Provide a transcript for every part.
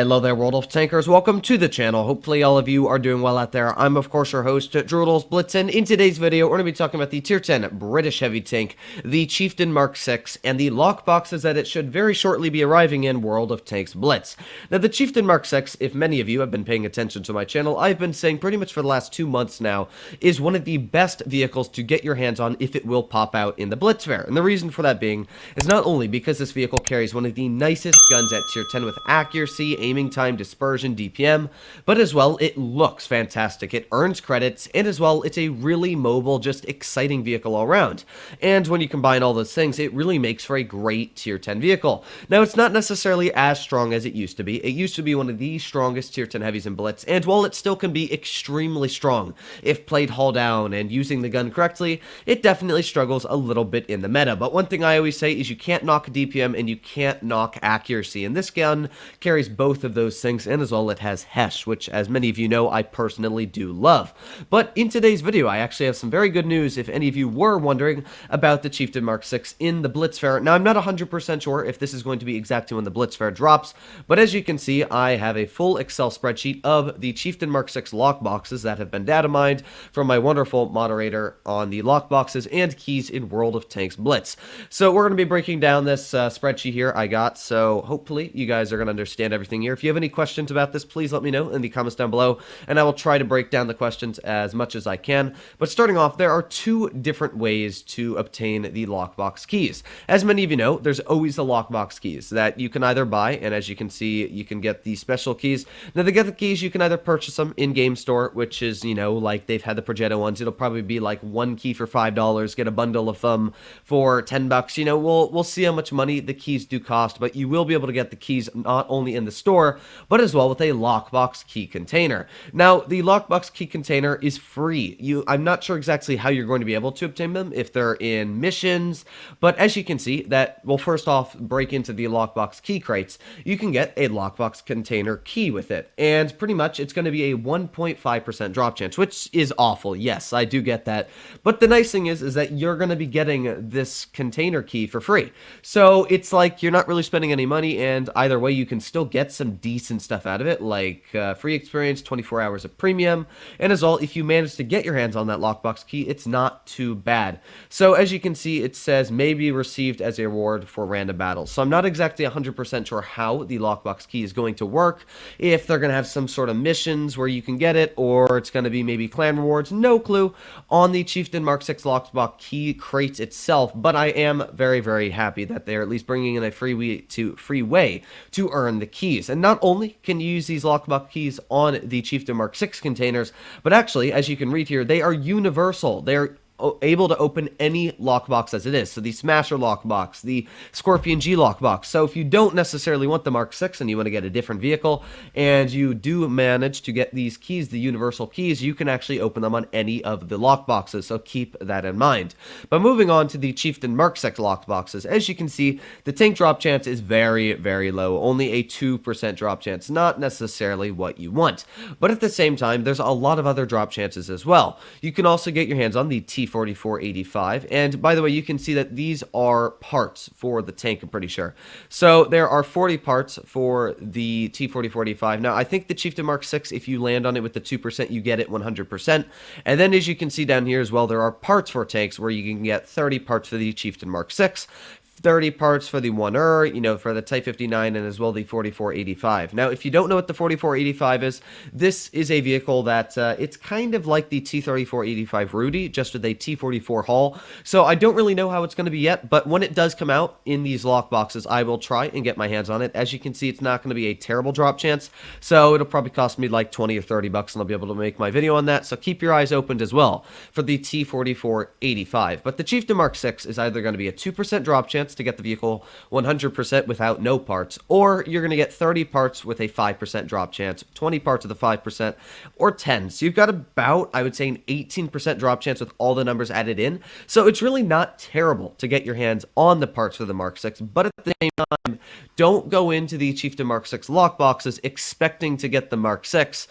Hello there, World of Tankers. Welcome to the channel. Hopefully all of you are doing well out there. I'm, of course, your host, World Blitz, and in today's video, we're going to be talking about the Tier 10 British Heavy Tank, the Chieftain Mark 6, and the lockboxes that it should very shortly be arriving in World of Tanks Blitz. Now, the Chieftain Mark 6, if many of you have been paying attention to my channel, I've been saying pretty much for the last 2 months now, is one of the best vehicles to get your hands on if it will pop out in the Blitz Fair. And the reason for that being is not only because this vehicle carries one of the nicest guns at Tier 10 with accuracy, aiming time, dispersion, DPM, but as well, it looks fantastic. It earns credits, and as well, it's a really mobile, just exciting vehicle all around. And when you combine all those things, it really makes for a great Tier 10 vehicle. Now, it's not necessarily as strong as it used to be. It used to be one of the strongest Tier 10 heavies in Blitz, and while it still can be extremely strong, if played hull down and using the gun correctly, it definitely struggles a little bit in the meta. But one thing I always say is you can't knock DPM and you can't knock accuracy, and this gun carries both of those things, and as well it has Hesh, which as many of you know I personally do love. But in today's video I actually have some very good news if any of you were wondering about the Chieftain Mark 6 in the Blitz Fair. Now, I'm not 100% sure if this is going to be exactly when the Blitz Fair drops, but as you can see, I have a full Excel spreadsheet of the Chieftain Mark 6 lockboxes that have been data mined from my wonderful moderator on the lockboxes and keys in World of Tanks Blitz. So we're going to be breaking down this spreadsheet here I got, so hopefully you guys are going to understand everything here. If you have any questions about this, please let me know in the comments down below, and I will try to break down the questions as much as I can. But starting off, there are two different ways to obtain the lockbox keys. As many of you know, there's always the lockbox keys that you can either buy, and as you can see, you can get the special keys. Now, to get the keys, you can either purchase them in-game store, which is, you know, like they've had the Progetto ones. It'll probably be like one key for $5, get a bundle of them for $10. You know, we'll see how much money the keys do cost, but you will be able to get the keys not only in the store, but as well with a lockbox key container. Now, the lockbox key container is free. I'm not sure exactly how you're going to be able to obtain them, if they're in missions, but as you can see, that will first off break into the lockbox key crates. You can get a lockbox container key with it, and pretty much it's going to be a 1.5% drop chance, which is awful. Yes, I do get that, but the nice thing is that you're going to be getting this container key for free. So it's like you're not really spending any money, and either way, you can still get some decent stuff out of it, like free experience, 24 hours of premium, and as well, if you manage to get your hands on that lockbox key, it's not too bad. So as you can see, it says may be received as a reward for random battles. So I'm not exactly 100% sure how the lockbox key is going to work, if they're going to have some sort of missions where you can get it, or it's going to be maybe clan rewards, no clue on the Chieftain Mark 6 lockbox key crate itself, but I am very, very happy that they're at least bringing in a free way to earn the keys. And not only can you use these lockbox keys on the Chieftain Mark 6 containers, but actually, as you can read here, they are universal. They're able to open any lockbox as it is. So the Smasher lockbox, the Scorpion G lockbox. So if you don't necessarily want the Mark 6 and you want to get a different vehicle, and you do manage to get these keys, the universal keys, you can actually open them on any of the lockboxes. So keep that in mind. But moving on to the Chieftain Mark 6 lockboxes, as you can see, the tank drop chance is very, very low. Only a 2% drop chance. Not necessarily what you want. But at the same time, there's a lot of other drop chances as well. You can also get your hands on the T4485, and by the way, you can see that these are parts for the tank, I'm pretty sure. So there are 40 parts for the T4485. Now, I think the Chieftain Mark 6, if you land on it with the 2%, you get it 100%. And then as you can see down here as well, there are parts for tanks where you can get 30 parts for the Chieftain Mark 6, 30 parts for the 1er, you know, for the Type 59, and as well the 4485. Now, if you don't know what the 4485 is, this is a vehicle that it's kind of like the T3485 Rudy, just with a T44 hull. So I don't really know how it's going to be yet, but when it does come out in these lockboxes, I will try and get my hands on it. As you can see, it's not going to be a terrible drop chance, so it'll probably cost me like 20 or 30 bucks, and I'll be able to make my video on that. So keep your eyes opened as well for the T4485. But the Chieftain Mark 6 is either going to be a 2% drop chance to get the vehicle 100% without no parts, or you're going to get 30 parts with a 5% drop chance, 20 parts with a 5%, or 10. So you've got about, I would say, an 18% drop chance with all the numbers added in. So it's really not terrible to get your hands on the parts for the Mark 6, but at the same time, don't go into the Chieftain Mark 6 lockboxes expecting to get the Mark 6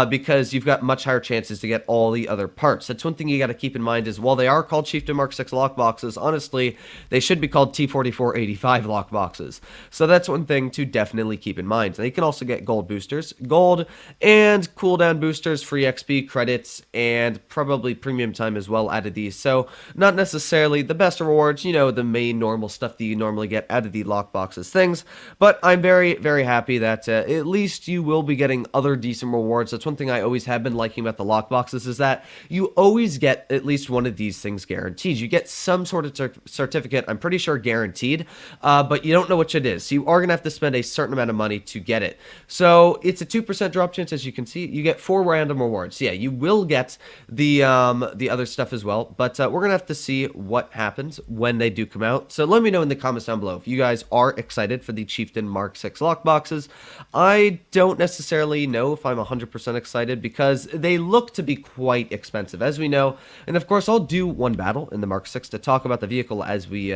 because you've got much higher chances to get all the other parts. That's one thing you got to keep in mind is while they are called Chieftain Mark 6 lockboxes, honestly, they should be called T4485 lockboxes. So that's one thing to definitely keep in mind. They can also get gold boosters, gold and cooldown boosters, free XP credits, and probably premium time as well out of these. So not necessarily the best rewards, you know, the main normal stuff that you normally get out of the lockboxes things, but I'm very, very happy that at least you will be getting other decent rewards. That's one thing I always have been liking about the lockboxes, is that you always get at least one of these things guaranteed. You get some sort of certificate, I'm pretty sure guaranteed, but you don't know which it is. So you are going to have to spend a certain amount of money to get it. So it's a 2% drop chance, as you can see. You get 4 random rewards. So yeah, you will get the other stuff as well, but we're going to have to see what happens when they do come out. So let me know in the comments down below if you guys are excited for the Chieftain Mark 6 lockboxes. I don't necessarily know if I'm 100% excited because they look to be quite expensive, as we know. And of course, I'll do one battle in the Mark 6 to talk about the vehicle as we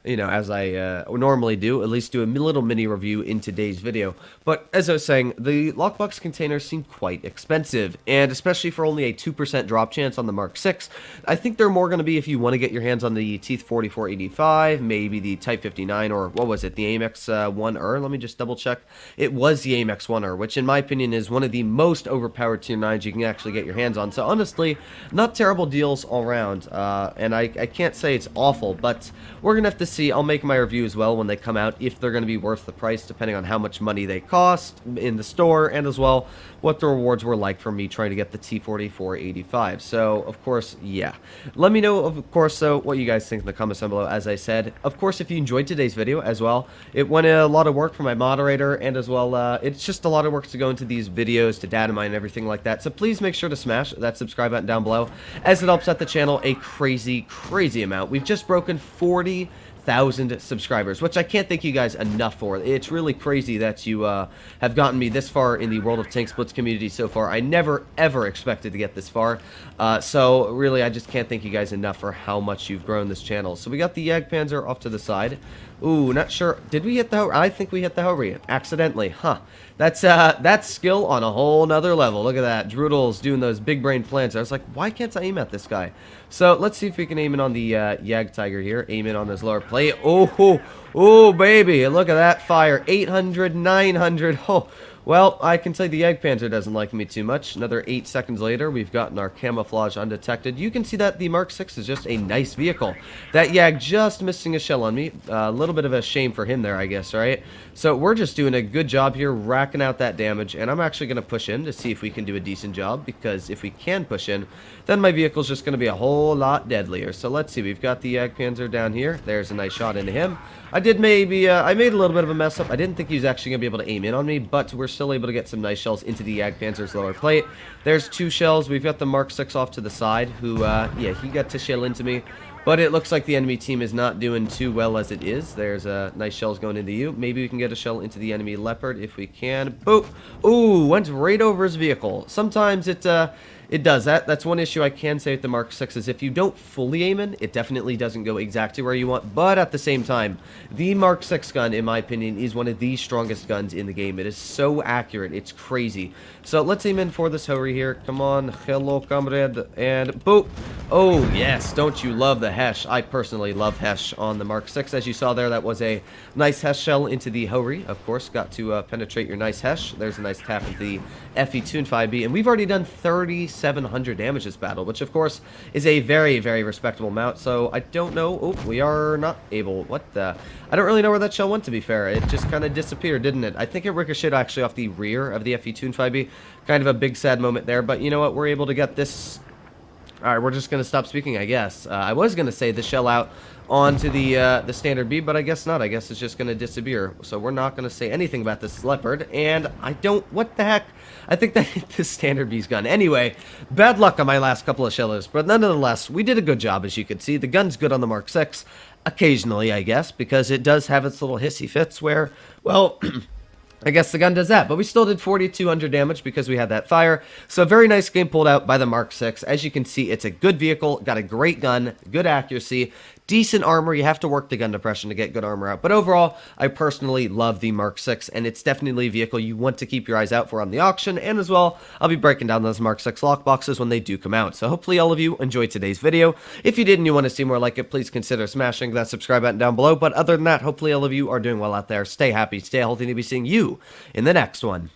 you know, as I normally do, at least do a little mini review in today's video. But as I was saying, the lockbox containers seem quite expensive, and especially for only a 2% drop chance on the Mark 6, I think they're more going to be if you want to get your hands on the T4485, maybe the Type 59, or what was it, the AMX 1er? Let me just double check. It was the AMX 1er, which in my opinion is one of the most overpowered tier 9s you can actually get your hands on. So honestly, not terrible deals all around, and I can't say it's awful, but we're going to have to see. I'll make my review as well when they come out, if they're going to be worth the price, depending on how much money they cost in the store, and as well what the rewards were like for me trying to get the T4485. So of course, yeah, let me know of course what you guys think in the comments down below. As I said, of course, if you enjoyed today's video as well, it went a lot of work for my moderator, and as well it's just a lot of work to go into these videos, to data mine and everything like that. So please make sure to smash that subscribe button down below, as it helps out the channel a crazy amount. We've just broken 40,000 subscribers, which I can't thank you guys enough for. It's really crazy that you have gotten me this far in the World of Tanks Blitz community so far. I never ever expected to get this far, so really I just can't thank you guys enough for how much you've grown this channel. So we got the Jagdpanzer off to the side. Ooh, not sure. Did we hit the I think we hit the Hurry accidentally. Huh. That's skill on a whole nother level. Look at that. Droodle's doing those big brain plants. I was like, why can't I aim at this guy? So let's see if we can aim in on the Yag Tiger here. Aim in on his lower plate. Oh, baby. Look at that fire. 800, 900. Oh. Well, I can say the Jagdpanzer doesn't like me too much. Another 8 seconds later, we've gotten our camouflage undetected. You can see that the Mark 6 is just a nice vehicle. That Jag just missing a shell on me. A little bit of a shame for him there, I guess, right? So we're just doing a good job here, racking out that damage, and I'm actually going to push in to see if we can do a decent job, because if we can push in, then my vehicle's just going to be a whole lot deadlier. So let's see, we've got the Jagdpanzer down here. There's a nice shot into him. I made a little bit of a mess up. I didn't think he was actually going to be able to aim in on me, but we're still able to get some nice shells into the Jagdpanzer's lower plate. There's 2 shells. We've got the Mark 6 off to the side, who, yeah, he got to shell into me. But it looks like the enemy team is not doing too well as it is. There's nice shells going into you. Maybe we can get a shell into the enemy Leopard if we can. Boop! Ooh, went right over his vehicle. Sometimes it does that. That's one issue I can say with the Mark 6 is if you don't fully aim in, it definitely doesn't go exactly where you want. But at the same time, the Mark 6 gun, in my opinion, is one of the strongest guns in the game. It is so accurate. It's crazy. So let's aim in for this Hurry here. Come on. Hello, comrade. And boop. Oh, yes. Don't you love the Hesh? I personally love Hesh on the Mark 6. As you saw there, that was a nice Hesh shell into the Hurry. Of course, got to penetrate your nice Hesh. There's a nice tap of the FE Tune 5B. And we've already done 3,700 damage this battle, which, of course, is a very, very respectable amount. So I don't know. Oh, we are not able. What the? I don't really know where that shell went, to be fair. It just kind of disappeared, didn't it? I think it ricocheted actually off the rear of the FE Tune 5B. Kind of a big, sad moment there. But you know what? We're able to get this. Alright, we're just going to stop speaking, I guess. I was going to say the shell out onto the standard B, but I guess not. I guess it's just going to disappear. So we're not going to say anything about this Leopard, and I don't... What the heck? I think that hit the standard B's gun. Anyway, bad luck on my last couple of shellers, but nonetheless, we did a good job, as you can see. The gun's good on the Mark 6, occasionally, I guess, because it does have its little hissy fits where, well... I guess the gun does that, but we still did 4,200 damage because we had that fire. So a very nice game pulled out by the Mark 6. As you can see, it's a good vehicle, got a great gun, good accuracy, decent armor. You have to work the gun depression to get good armor out. But overall, I personally love the Mark 6, and it's definitely a vehicle you want to keep your eyes out for on the auction. And as well, I'll be breaking down those Mark 6 lockboxes when they do come out. So hopefully all of you enjoyed today's video. If you did and you want to see more like it, please consider smashing that subscribe button down below. But other than that, hopefully all of you are doing well out there. Stay happy, stay healthy, and to be seeing you in the next one.